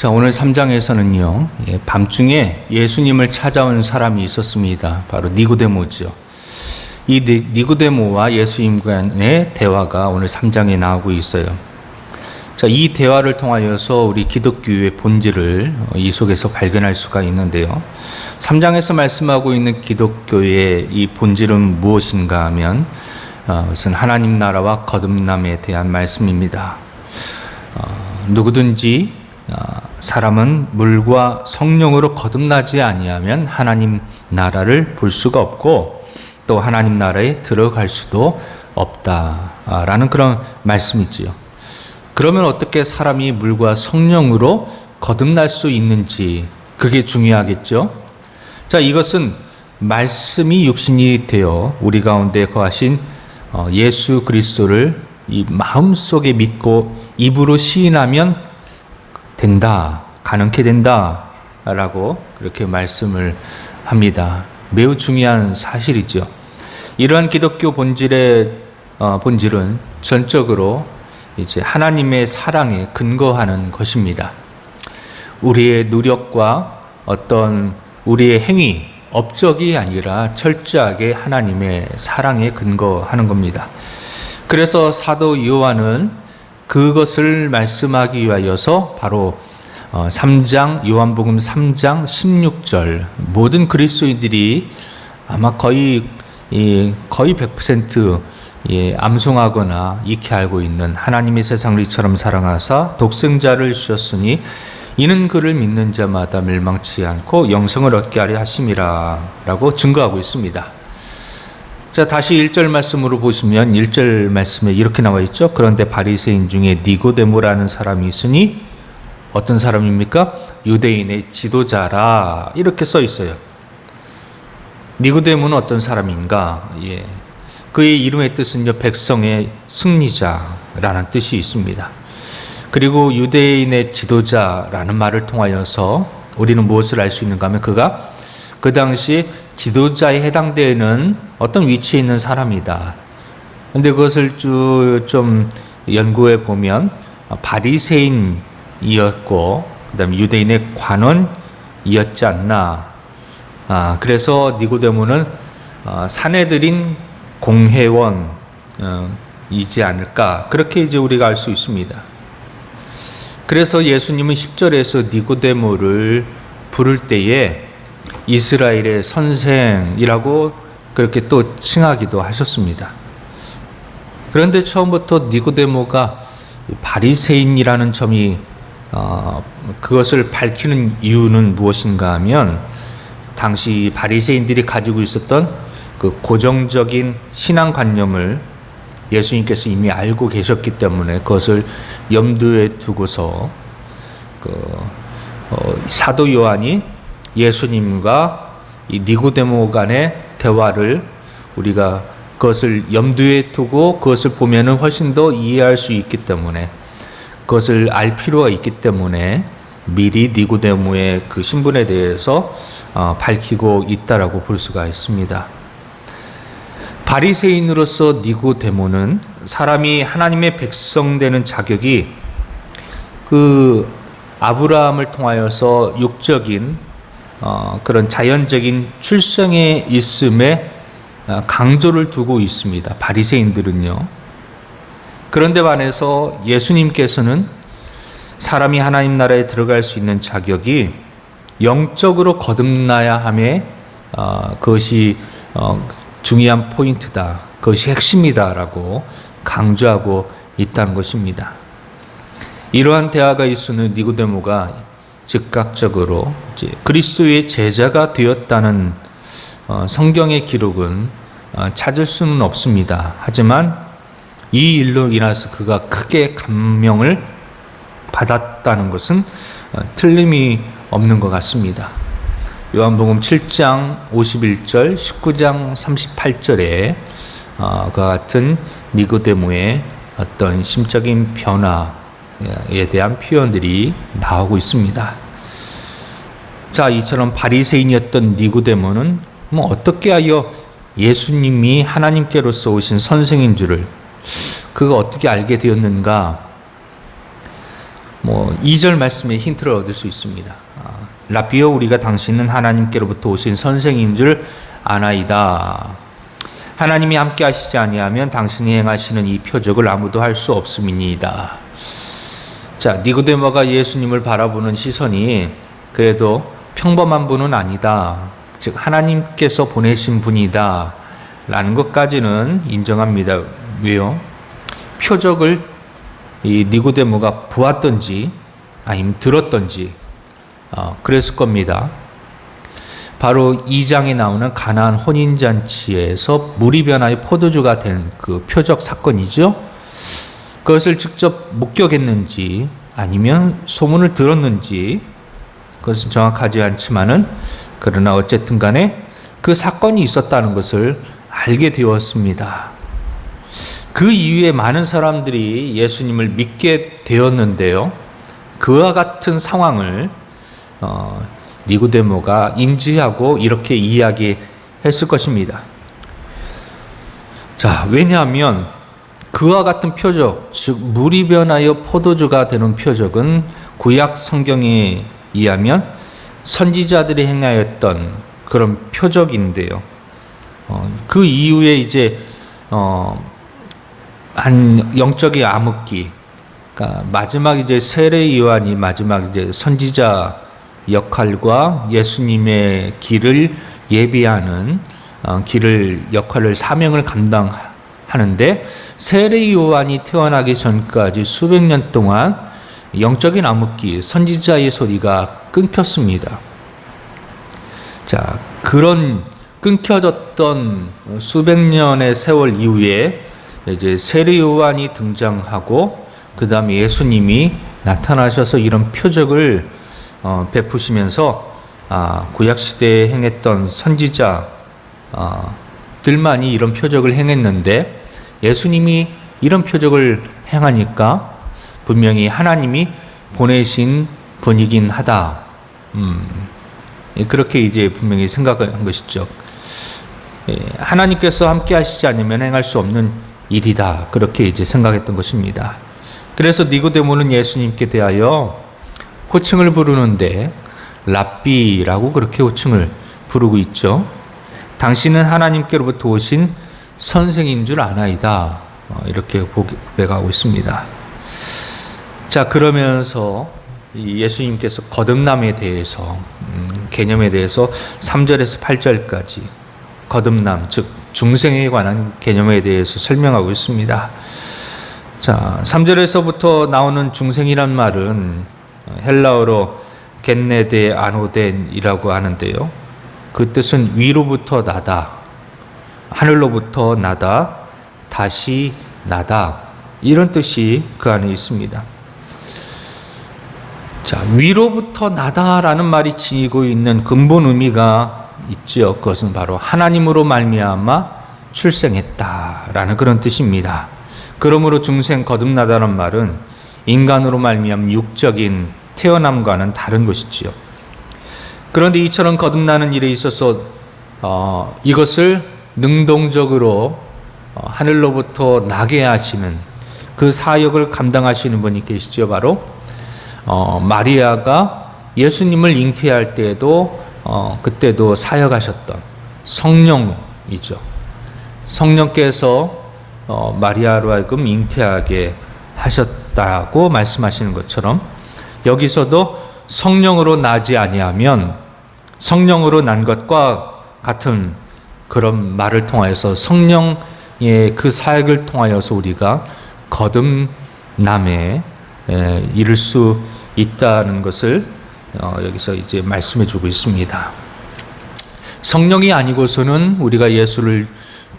자, 오늘 3장에서는요, 밤중에 예수님을 찾아온 사람이 있었습니다. 바로 니고데모죠. 이 니고데모와 예수님 간의 대화가 오늘 3장에 나오고 있어요. 자, 이 대화를 통하여서 우리 기독교의 본질을 이 속에서 발견할 수가 있는데요. 3장에서 말씀하고 있는 기독교의 이 본질은 무엇인가 하면 그것은 하나님 나라와 거듭남에 대한 말씀입니다. 누구든지 사람은 물과 성령으로 거듭나지 아니하면 하나님 나라를 볼 수가 없고 또 하나님 나라에 들어갈 수도 없다라는 그런 말씀이지요. 그러면 어떻게 사람이 물과 성령으로 거듭날 수 있는지 그게 중요하겠죠. 자, 이것은 말씀이 육신이 되어 우리 가운데 거하신 예수 그리스도를 이 마음속에 믿고 입으로 시인하면 된다, 가능케 된다 라고 그렇게 말씀을 합니다. 매우 중요한 사실이죠. 이러한 기독교 본질은 전적으로 이제 하나님의 사랑에 근거하는 것입니다. 우리의 노력과 어떤 우리의 행위, 업적이 아니라 철저하게 하나님의 사랑에 근거하는 겁니다. 그래서 사도 요한은 그것을 말씀하기 위하여서 바로 3장, 요한복음 3장 16절 모든 그리스도인들이 아마 거의 100% 암송하거나 익히 알고 있는 하나님이 세상을 이처럼 사랑하사 독생자를 주셨으니 이는 그를 믿는 자마다 멸망치 않고 영생을 얻게 하려 하심이라 라고 증거하고 있습니다. 자, 다시 1절 말씀으로 보시면 1절 말씀에 이렇게 나와 있죠. 그런데 바리새인 중에 니고데모라는 사람이 있으니 어떤 사람입니까? 유대인의 지도자라 이렇게 써 있어요. 니고데모는 어떤 사람인가? 그의 이름의 뜻은요, 백성의 승리자라는 뜻이 있습니다. 그리고 유대인의 지도자라는 말을 통하여서 우리는 무엇을 알 수 있는가 하면 그가 그 당시 지도자에 해당되는 어떤 위치에 있는 사람이다. 그런데 그것을 좀 연구해 보면 바리새인이었고 그다음에 유대인의 관원이었지 않나. 그래서 니고데모는 사내들인 공회원이지 않을까. 그렇게 이제 우리가 알 수 있습니다. 그래서 예수님은 10절에서 니고데모를 부를 때에 이스라엘의 선생이라고 그렇게 또 칭하기도 하셨습니다. 그런데 처음부터 니고데모가 바리새인이라는 점이 그것을 밝히는 이유는 무엇인가 하면 당시 바리새인들이 가지고 있었던 그 고정적인 신앙관념을 예수님께서 이미 알고 계셨기 때문에 그것을 염두에 두고서 사도 요한이 예수님과 이 니고데모 간의 대화를 우리가 그것을 염두에 두고 그것을 보면은 훨씬 더 이해할 수 있기 때문에 그것을 알 필요가 있기 때문에 미리 니고데모의 그 신분에 대해서 밝히고 있다라고 볼 수가 있습니다. 바리새인으로서 니고데모는 사람이 하나님의 백성 되는 자격이 그 아브라함을 통하여서 육적인 그런 자연적인 출생에 있음에 강조를 두고 있습니다. 바리새인들은요. 그런데 반해서 예수님께서는 사람이 하나님 나라에 들어갈 수 있는 자격이 영적으로 거듭나야 함에 그것이 중요한 포인트다. 그것이 핵심이다라고 강조하고 있다는 것입니다. 이러한 대화가 있으는 니고데모가 즉각적으로 이제 그리스도의 제자가 되었다는 성경의 기록은 찾을 수는 없습니다. 하지만 이 일로 인해서 그가 크게 감명을 받았다는 것은 틀림이 없는 것 같습니다. 요한복음 7장 51절, 19장 38절에 그와 같은 니고데모의 어떤 심적인 변화에 대한 표현들이 나오고 있습니다. 자, 이처럼 바리새인이었던 니고데모는 어떻게 하여 예수님이 하나님께로서 오신 선생인 줄을 그가 어떻게 알게 되었는가? 2절 말씀에 힌트를 얻을 수 있습니다. 라비여 우리가 당신은 하나님께로부터 오신 선생인 줄 아나이다. 하나님이 함께 하시지 아니하면 당신이 행하시는 이 표적을 아무도 할 수 없음이니이다. 자, 니고데모가 예수님을 바라보는 시선이 그래도 평범한 분은 아니다. 즉 하나님께서 보내신 분이다 라는 것까지는 인정합니다. 왜요? 표적을 이 니고데모가 보았던지 아니면 들었던지 그랬을 겁니다. 바로 2장에 나오는 가나안 혼인잔치에서 물이 변하여 포도주가 된 그 표적 사건이죠. 그것을 직접 목격했는지 아니면 소문을 들었는지 그것은 정확하지 않지만은 그러나 어쨌든 간에 그 사건이 있었다는 것을 알게 되었습니다. 그 이후에 많은 사람들이 예수님을 믿게 되었는데요. 그와 같은 상황을 니고데모가 인지하고 이렇게 이야기했을 것입니다. 자, 왜냐하면 그와 같은 표적, 즉 물이 변하여 포도주가 되는 표적은 구약 성경에 의하면 선지자들이 행하였던 그런 표적인데요. 그 이후에 이제 한 영적의 암흑기, 그러니까 마지막 이제 세례 요한이 마지막 이제 선지자 역할과 예수님의 길을 예비하는 역할을 사명을 감당하는데 세례 요한이 태어나기 전까지 수백 년 동안 영적인 암흑기, 선지자의 소리가 끊겼습니다. 자, 그런 끊겨졌던 수백 년의 세월 이후에 이제 세례 요한이 등장하고 그 다음에 예수님이 나타나셔서 이런 표적을 베푸시면서 구약 시대에 행했던 선지자들만이 이런 표적을 행했는데 예수님이 이런 표적을 행하니까 분명히 하나님이 보내신 분이긴 하다. 그렇게 이제 분명히 생각한 것이죠. 하나님께서 함께 하시지 않으면 행할 수 없는 일이다. 그렇게 이제 생각했던 것입니다. 그래서 니고데모는 예수님께 대하여 호칭을 부르는데 랍비라고 그렇게 호칭을 부르고 있죠. 당신은 하나님께로부터 오신 선생인 줄 아나이다. 이렇게 고백하고 있습니다. 자, 그러면서 예수님께서 거듭남에 대해서 개념에 대해서 3절에서 8절까지 거듭남, 즉 중생에 관한 개념에 대해서 설명하고 있습니다. 자, 3절에서부터 나오는 중생이란 말은 헬라어로 겟네데 아노덴이라고 하는데요. 그 뜻은 위로부터 나다, 하늘로부터 나다, 다시 나다, 이런 뜻이 그 안에 있습니다. 자, 위로부터 나다라는 말이 지니고 있는 근본 의미가 있죠. 그것은 바로 하나님으로 말미암아 출생했다라는 그런 뜻입니다. 그러므로 중생 거듭나다는 말은 인간으로 말미암은 육적인 태어남과는 다른 것이지요. 그런데 이처럼 거듭나는 일에 있어서 이것을 능동적으로 하늘로부터 나게 하시는 그 사역을 감당하시는 분이 계시죠. 바로 마리아가 예수님을 잉태할 때에도 그때도 사역하셨던 성령이죠. 성령께서 마리아로 하여금 잉태하게 하셨다고 말씀하시는 것처럼 여기서도 성령으로 나지 아니하면 성령으로 난 것과 같은 그런 말을 통하여서 성령의 그 사역을 통하여서 우리가 거듭남에 이를 수 있다는 것을 여기서 이제 말씀해 주고 있습니다. 성령이 아니고서는 우리가 예수를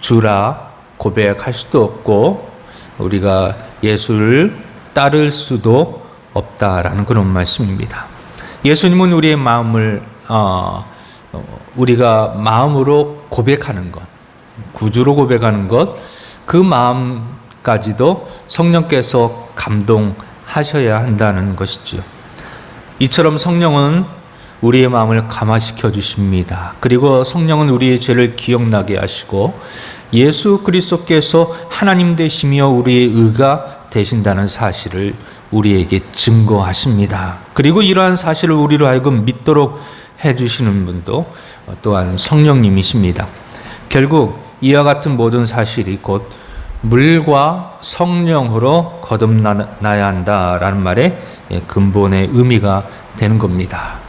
주라 고백할 수도 없고 우리가 예수를 따를 수도 없다라는 그런 말씀입니다. 예수님은 우리의 마음을 우리가 마음으로 고백하는 것, 구주로 고백하는 것, 그 마음까지도 성령께서 감동하셔야 한다는 것이죠. 이처럼 성령은 우리의 마음을 감화시켜 주십니다. 그리고 성령은 우리의 죄를 기억나게 하시고 예수 그리스도께서 하나님 되시며 우리의 의가 되신다는 사실을 우리에게 증거하십니다. 그리고 이러한 사실을 우리로 하여금 믿도록 해주시는 분도 또한 성령님이십니다. 결국 이와 같은 모든 사실이 곧 물과 성령으로 거듭나야 한다라는 말의 근본의 의미가 되는 겁니다.